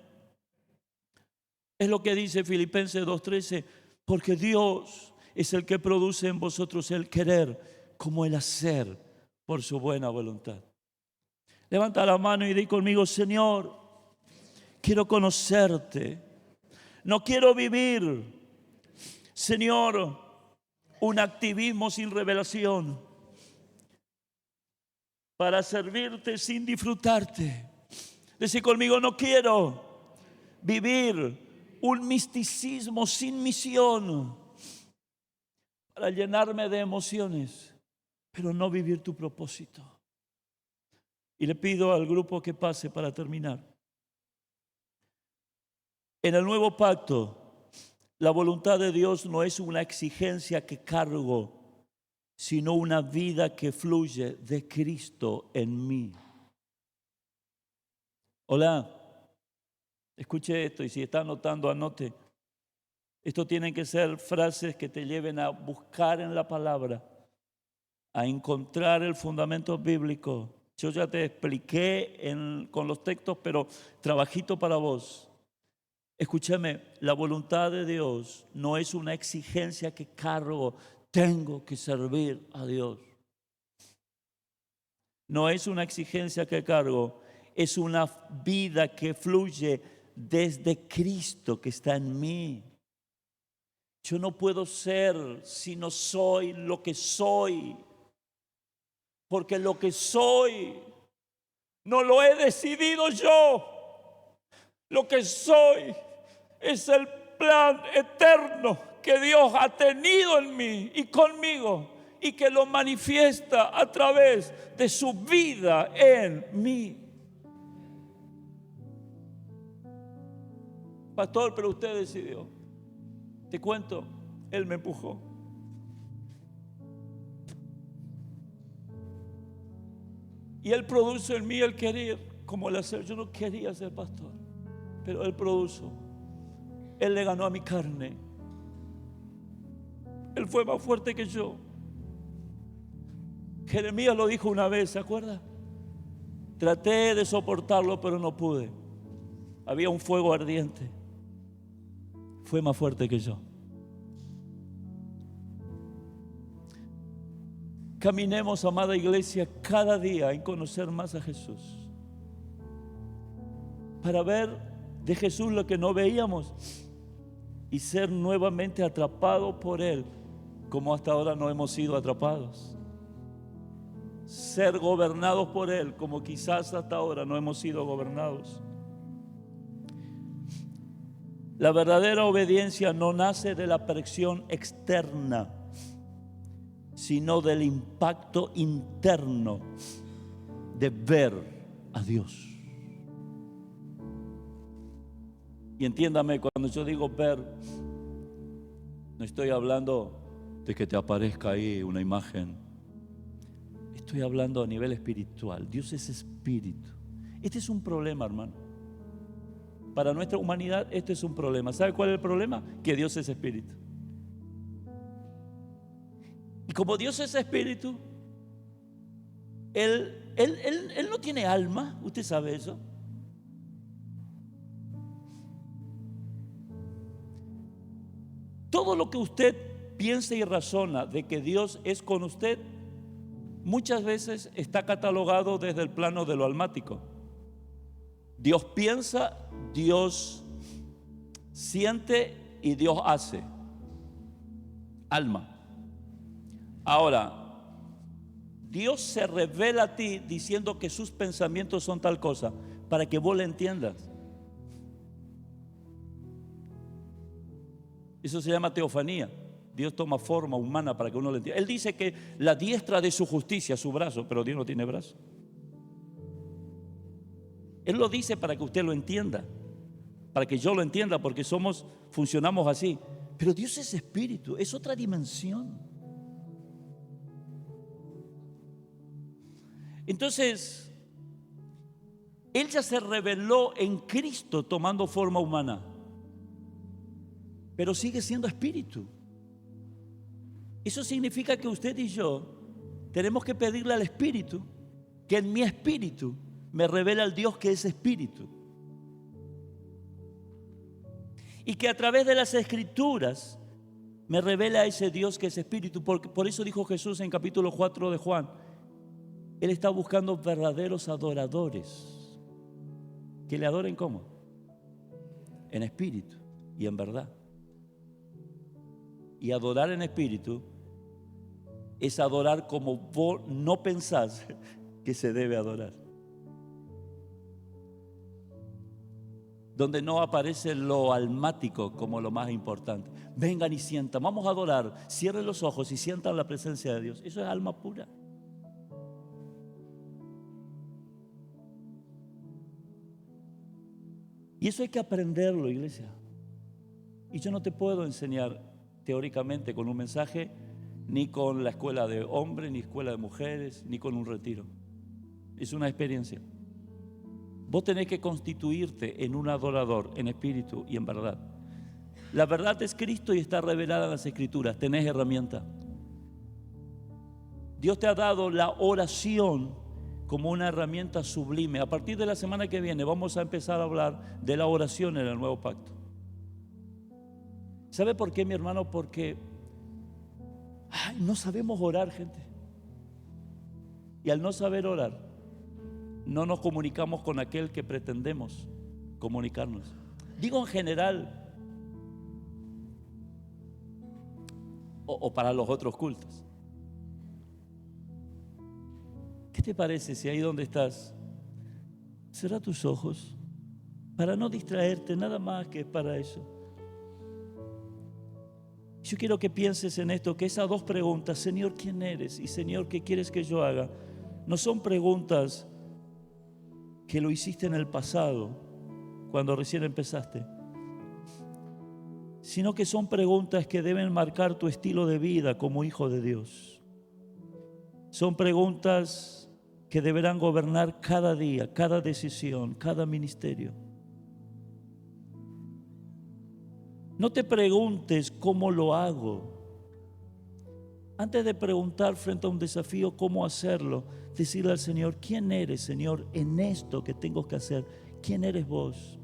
Es lo que dice Filipenses 2:13, porque Dios es el que produce en vosotros el querer como el hacer por su buena voluntad. Levanta la mano y di conmigo, Señor, quiero conocerte. No quiero vivir, Señor, un activismo sin revelación para servirte sin disfrutarte. Decí conmigo, no quiero vivir un misticismo sin misión para llenarme de emociones, pero no vivir tu propósito. Y le pido al grupo que pase para terminar. En el nuevo pacto, la voluntad de Dios no es una exigencia que cargo, sino una vida que fluye de Cristo en mí. Hola, escuche esto y si está anotando, anote. Esto tienen que ser frases que te lleven a buscar en la palabra, a encontrar el fundamento bíblico. Yo ya te expliqué con los textos, pero trabajito para vos. Escúchame, la voluntad de Dios no es una exigencia que cargo, tengo que servir a Dios. No es una exigencia que cargo, es una vida que fluye desde Cristo que está en mí. Yo no puedo ser si no soy lo que soy, porque lo que soy no lo he decidido yo. Lo que soy es el plan eterno que Dios ha tenido en mí y conmigo y que lo manifiesta a través de su vida en mí. Pastor, pero usted decidió. Te cuento, Él me empujó. Y Él produjo en mí el querer como el hacer. Yo no quería ser pastor, pero Él produjo. Él le ganó a mi carne. Él fue más fuerte que yo. Jeremías lo dijo una vez, ¿se acuerda? Traté de soportarlo, pero no pude. Había un fuego ardiente. fue más fuerte que yo. Caminemos, amada iglesia, cada día en conocer más a Jesús, para ver de Jesús lo que no veíamos y ser nuevamente atrapados por Él, como hasta ahora no hemos sido atrapados. Ser gobernados por Él, como quizás hasta ahora no hemos sido gobernados. La verdadera obediencia no nace de la presión externa, sino del impacto interno de ver a Dios. Y entiéndame, cuando yo digo ver, no estoy hablando de que te aparezca ahí una imagen. Estoy hablando a nivel espiritual. Dios es espíritu. Este es un problema, hermano. Para nuestra humanidad este es un problema. ¿Sabe cuál es el problema? Que Dios es espíritu. Y como Dios es espíritu, Él no tiene alma. ¿Usted sabe eso? Todo lo que usted piensa y razona de que Dios es con usted, muchas veces está catalogado desde el plano de lo almático. Dios piensa, Dios siente y Dios hace. Alma. Ahora, Dios se revela a ti diciendo que sus pensamientos son tal cosa, para que vos le entiendas. Eso se llama teofanía. Dios toma forma humana para que uno le entienda. Él dice que la diestra de su justicia, su brazo, pero Dios no tiene brazo. Él lo dice para que usted lo entienda, para que yo lo entienda, porque funcionamos así. Pero Dios es espíritu, es otra dimensión. Entonces, Él ya se reveló en Cristo tomando forma humana, pero sigue siendo espíritu. Eso significa que usted y yo tenemos que pedirle al Espíritu que en mi espíritu me revela al Dios que es espíritu. Y que a través de las Escrituras me revela a ese Dios que es espíritu. Por eso dijo Jesús en capítulo 4 de Juan, Él está buscando verdaderos adoradores. Que le adoren ¿cómo? En espíritu y en verdad. Y adorar en espíritu es adorar como vos no pensás que se debe adorar. Donde no aparece lo almático como lo más importante. Vengan y sientan, vamos a adorar, cierren los ojos y sientan la presencia de Dios. Eso es alma pura. Y eso hay que aprenderlo, iglesia. Y yo no te puedo enseñar teóricamente con un mensaje, ni con la escuela de hombres, ni escuela de mujeres, ni con un retiro. Es una experiencia. Vos tenés que constituirte en un adorador, en espíritu y en verdad. La verdad es Cristo y está revelada en las Escrituras. Tenés herramienta. Dios te ha dado la oración como una herramienta sublime. A partir de la semana que viene vamos a empezar a hablar de la oración en el nuevo pacto. ¿Sabe por qué, mi hermano? Porque no sabemos orar, gente. Y al no saber orar, no nos comunicamos con aquel que pretendemos comunicarnos. Digo en general, o para los otros cultos. ¿Qué te parece si ahí donde estás, cierra tus ojos para no distraerte, nada más que para eso? Yo quiero que pienses en esto, que esas dos preguntas, Señor, ¿quién eres? Y Señor, ¿qué quieres que yo haga? No son preguntas que lo hiciste en el pasado, cuando recién empezaste, sino que son preguntas que deben marcar tu estilo de vida como hijo de Dios. Son preguntas que deberán gobernar cada día, cada decisión, cada ministerio. No te preguntes cómo lo hago. Antes de preguntar frente a un desafío cómo hacerlo, decirle al Señor, ¿quién eres, Señor, en esto que tengo que hacer? ¿Quién eres vos?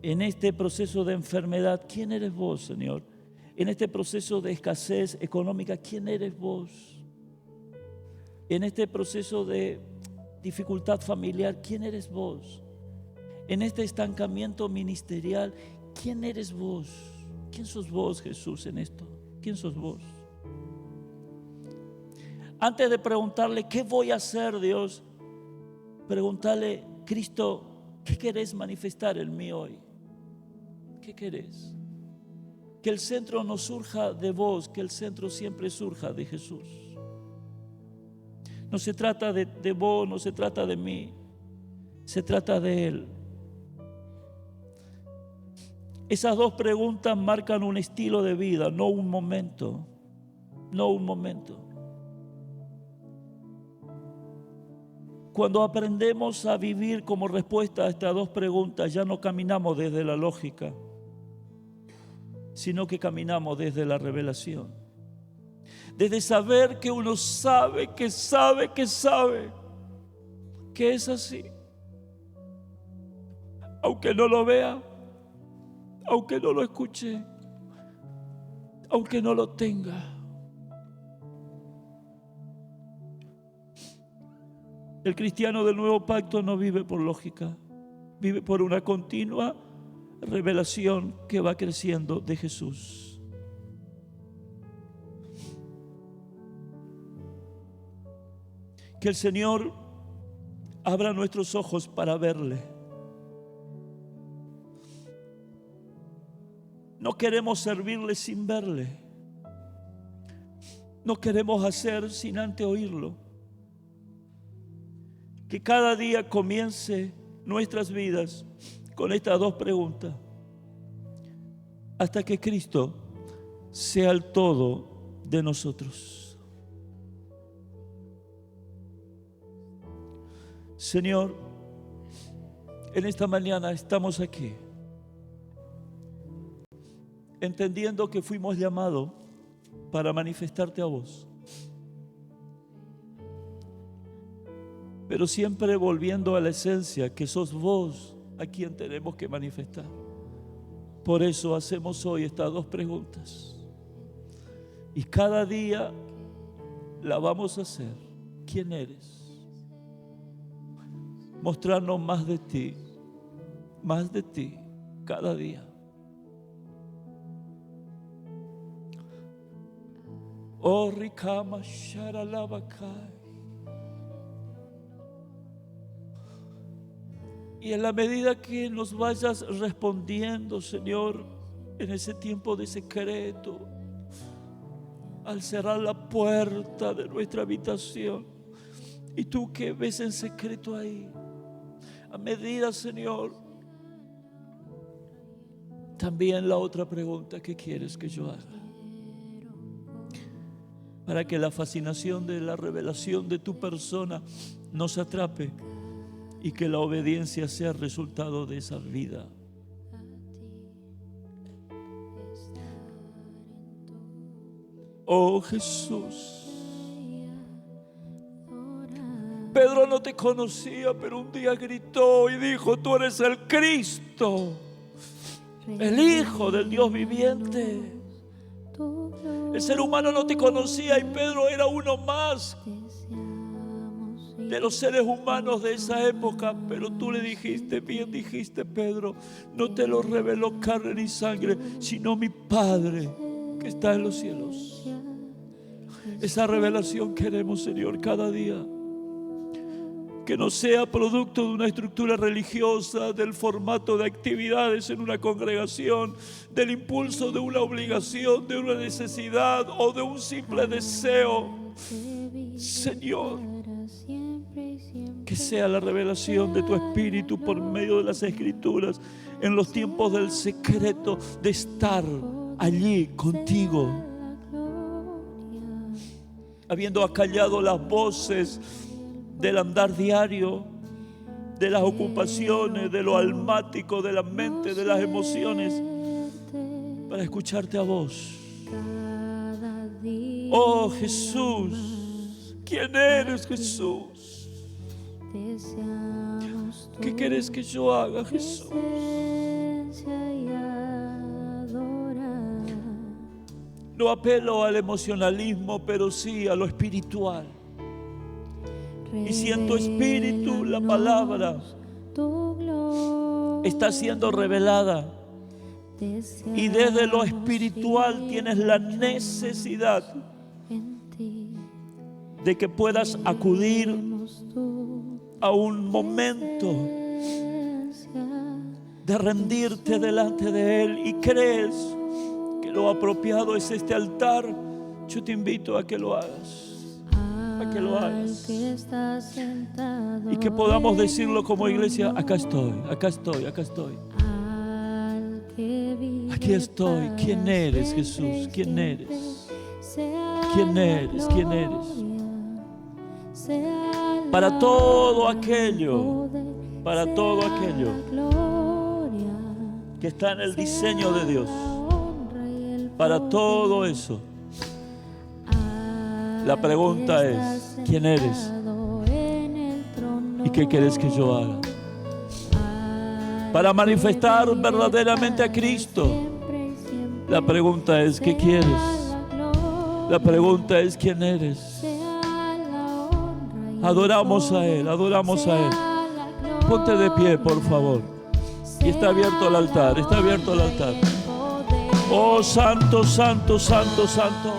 En este proceso de enfermedad, ¿quién eres vos, Señor? En este proceso de escasez económica, ¿quién eres vos? En este proceso de dificultad familiar, ¿quién eres vos? En este estancamiento ministerial, ¿quién eres vos? ¿Quién sos vos, Jesús, en esto? ¿Quién sos vos? Antes de preguntarle, ¿qué voy a hacer, Dios? Preguntarle, Cristo, ¿qué querés manifestar en mí hoy? ¿Qué querés? Que el centro no surja de vos, que el centro siempre surja de Jesús. No se trata de vos, no se trata de mí, se trata de Él. Esas dos preguntas marcan un estilo de vida, no un momento, no un momento. Cuando aprendemos a vivir como respuesta a estas dos preguntas, ya no caminamos desde la lógica, sino que caminamos desde la revelación. Desde saber que uno sabe que es así. Aunque no lo vea, aunque no lo escuche, aunque no lo tenga. El cristiano del nuevo pacto no vive por lógica, vive por una continua revelación que va creciendo de Jesús. Que el Señor abra nuestros ojos para verle. No queremos servirle sin verle. No queremos hacer sin antes oírlo. Que cada día comience nuestras vidas con estas dos preguntas, hasta que Cristo sea el todo de nosotros. Señor, en esta mañana estamos aquí, entendiendo que fuimos llamados para manifestarte a vos, pero siempre volviendo a la esencia, que sos vos a quien tenemos que manifestar. Por eso hacemos hoy estas dos preguntas, y cada día la vamos a hacer. ¿Quién eres? Mostrarnos más de ti cada día. Oh, Rikama Sharalabakai. Y en la medida que nos vayas respondiendo, Señor, en ese tiempo de secreto, al cerrar la puerta de nuestra habitación, y tú que ves en secreto ahí, a medida, Señor, también la otra pregunta, ¿qué quieres que yo haga? Para que la fascinación de la revelación de tu persona nos atrape y que la obediencia sea el resultado de esa vida. Oh Jesús, Pedro no te conocía, pero un día gritó y dijo: tú eres el Cristo, el Hijo del Dios viviente. El ser humano no te conocía y Pedro era uno más de los seres humanos de esa época, pero tú le dijiste, bien dijiste, Pedro, no te lo reveló carne ni sangre, sino mi Padre que está en los cielos. Esa revelación queremos, Señor, cada día. Que no sea producto de una estructura religiosa, del formato de actividades en una congregación, del impulso de una obligación, de una necesidad o de un simple deseo. Señor, que sea la revelación de tu Espíritu por medio de las Escrituras en los tiempos del secreto, de estar allí contigo, habiendo acallado las voces del andar diario, de las ocupaciones, de lo almático, de la mente, de las emociones, para escucharte a vos. Oh Jesús, ¿quién eres, Jesús? ¿Qué querés que yo haga, Jesús? y adorar. No apelo al emocionalismo, pero sí a lo espiritual. Y si en tu espíritu la palabra Tu gloria, está siendo revelada y desde lo espiritual tienes la necesidad en ti de que puedas acudir vemos tu a un momento presencia. de rendirte delante de Él y crees que lo apropiado es este altar, yo te invito a que lo hagas. Que lo hagas que está sentado y que podamos decirlo como iglesia: acá estoy, acá estoy, acá estoy, al que vive aquí estoy. ¿Quién para eres, siempre, Jesús? ¿Quién eres? sea ¿Quién la eres? ¿Quién eres? gloria, sea Para la todo honra, aquello, poder, para sea todo aquello la gloria, que está en el sea diseño de Dios, la honra y el para poder. todo eso. La pregunta es: ¿quién eres? ¿Y qué quieres que yo haga? Para manifestar verdaderamente a Cristo. La pregunta es: ¿qué quieres? La pregunta es: ¿quién eres? Adoramos a Él, adoramos a Él. Ponte de pie, por favor. Y está abierto el altar, está abierto el altar. Oh, santo, santo, santo, santo.